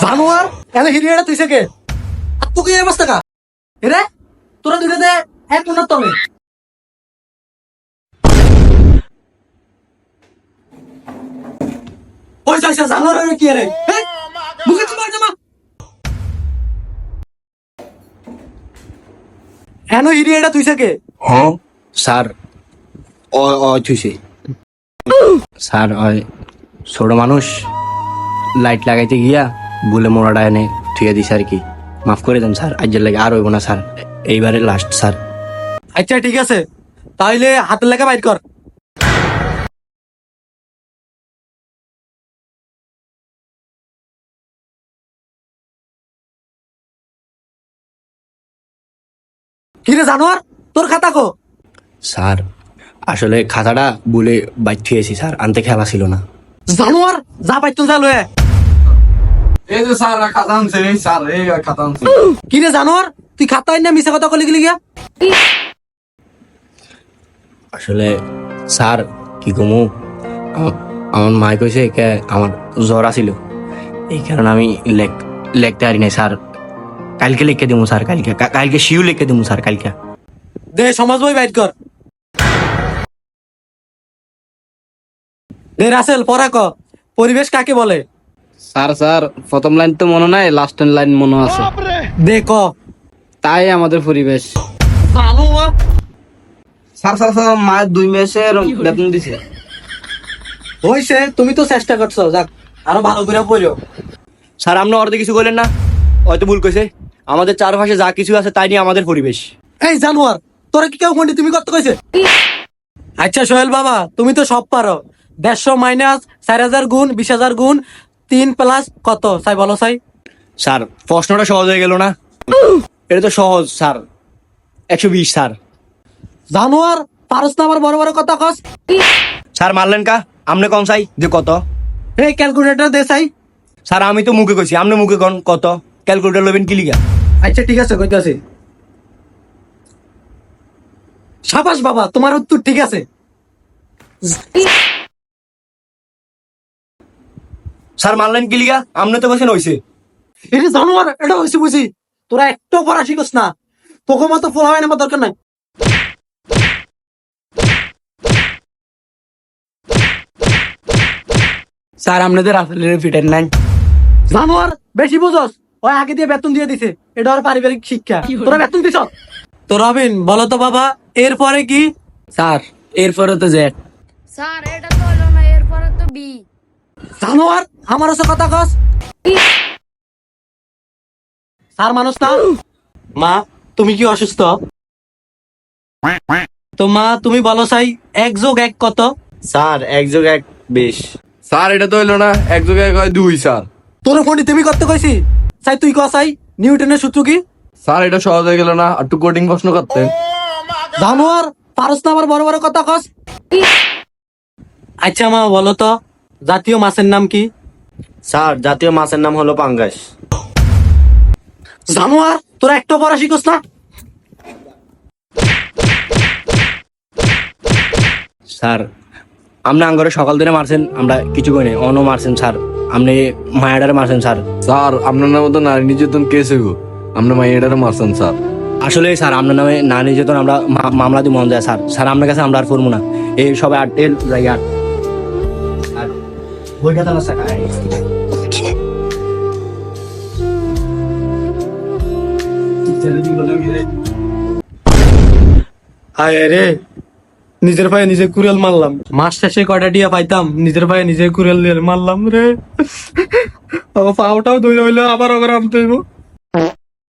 জানোয়ার এনে হিরিয়াটা তুইছে কে আর তোকে এই অবস্থা কা এরে তোরা দুইটাতে এক কোণার তলে ওই যাইছে জানোয়ার হয়ে কি রে মুখে তোমার জামা এনে হিরিয়াটা তুইছে কে স্যার থুইছে স্যার ওই ছোট মানুষ লাইট লাগাইতে গিয়া বলে মোড়াটা এনে থুয়ে দিছে আর কি। মাফ করে দেন স্যার, আজের লাগে আর হইব না স্যার, এইবারে লাস্ট স্যার। আচ্ছা ঠিক আছে, তাইলে হাতের লেখা বাইর কর। কিরে জানোয়ার তোর খাতা কো? স্যার আসলে খাতাটা বলে বাইর থুয়েছি স্যার, আনতে খেলা ছিল না। জানোয়ার যা পাইতো যা লয়ে। এই যে স্যার খাতা আনছে, এই স্যার এই খাতা আনছে। কিরে জানোয়ার তুই খাতায় না মিছা কথা কলি গেলি গিয়া? আসলে স্যার কি কমু, আমার মায় কইছে কে আমার জ্বর আছিল, এই কারণে আমি লেখতে পারি নাই স্যার। কালকে লিখে দিমু স্যার, কালকে শিউ লিখে দিমু স্যার কালকে। দে সমাজ বই বাইর কর। দে রাসেল পড়া ক, পরিবেশ কাকে বলে? স্যার প্রথম লাইন তো মনে নাই, লাস্ট লাইন মনে আছে। দে ক। তাই আমাদের পরিবেশ। জানোয়ার স্যার মায়ের 2 মাসের বেতন দিছে। হইছে, তুমি তো চেষ্টা করছো, যাক আরো ভালো করে পড়ো। স্যার আপনি অর্ধে কিছু বললেন না, হয়তো ভুল কইছে। আমাদের চারপাশে যা কিছু আছে তাই নিয়ে আমাদের পরিবেশ। এই জানোয়ার তোরা কি কেউ কোনটি তুমি করতে কইছে? আচ্ছা সোহেল বাবা তুমি তো সব পারো। 150 মাইনাস 4000 গুণ 20000 গুণ 3 প্লাস কত চাই বলো চাই? স্যার প্রশ্নটা সহজ হয়ে গেল না? এটা তো সহজ স্যার, 120 স্যার। জানোয়ার পারস না আবার বড় বড় কথা কস। স্যার মারলেন কা? আমনে কম চাই যে কত? এই ক্যালকুলেটর দে চাই। স্যার আমি তো মুখে কইছি, আপনি মুখে কোন কত? ক্যালকুলেটর লবেন কি লিগা? আচ্ছা ঠিক আছে কইতাছি। সাবাস বাবা তোমার উত্তর ঠিক আছে। স্যার মারলেন কি লিগা? আপনি তো বলছেন হইছে। এটা জানোয়ার এটা হইছে বুঝি, তোরা একটু পড়া শিখস না, তোকে মতো ফোলা হয় আমার দরকার নাই। স্যার আপনাদের আসলে ফিটেন নাই। জানোয়ার বেশি বুঝস, ওই আগে দিয়ে বেতন দিয়ে দিছে, এটা ওর পারিবারিক শিক্ষা, তোরা বেতন দিছ। তো রবিন বলো তো বাবা এরপরে কি? স্যার এরপরে তো জেড। স্যার এটা তো হলো না, এরপরে তো বি। জানোয়ার আমার ওসব কথা কস। স্যার মানুষ না। মা তুমি কি অসুস্থ? তো মা তুমি বলো চাই 1 যোগ 1 কত? স্যার 1 যোগ 1 20। স্যার এটা তো হইলো না, 1 যোগ 1 হয় 2 স্যার। তোর ফোনটি তুমি করতে কইছি, চাই তুই কস চাই নিউটনের সূত্র কি? স্যার এটা সহজ হয়ে গেল না, একটু কোডিং প্রশ্ন করতেন। জানোয়ার পারস না আবার বড় বড় কথা কস। আচ্ছা মা বলো তো জাতীয় মাছের নাম কি? স্যার জাতীয় মাছের নাম হলো পাঙ্গাস। জানোয়ার তোরা একটু পড়া শিখস না। স্যার আপনি আঙ্গরে সকাল দিনে মারছেন, আমরা কিছু কই নাই, অন্য মারছেন স্যার। আপনি মায়াডারে মারছেন স্যার। স্যার আপনার নামে তো নারী নির্যাতন কেস হইব, আপনার মাইয়াটারে মারছেন স্যার। আসলে স্যার আপনার নামে না নির্যাতন আমরা মামলা দিয়ে মন যায় স্যার। স্যার আপনার কাছে আমরা আর করবো না, এই সবাই আটেল জায়গা আর বই খাতা না স্যার। আয় রে নিজের পায়ে নিজে কুড়াল মারলাম, মাস শেষে কয়টা টিয়া পাইতাম, নিজের পায়ে নিজে কুড়াল দিয়ে মারলাম রে। পাওটাও ধরে হইলো আবার ওরা আনতে হইব।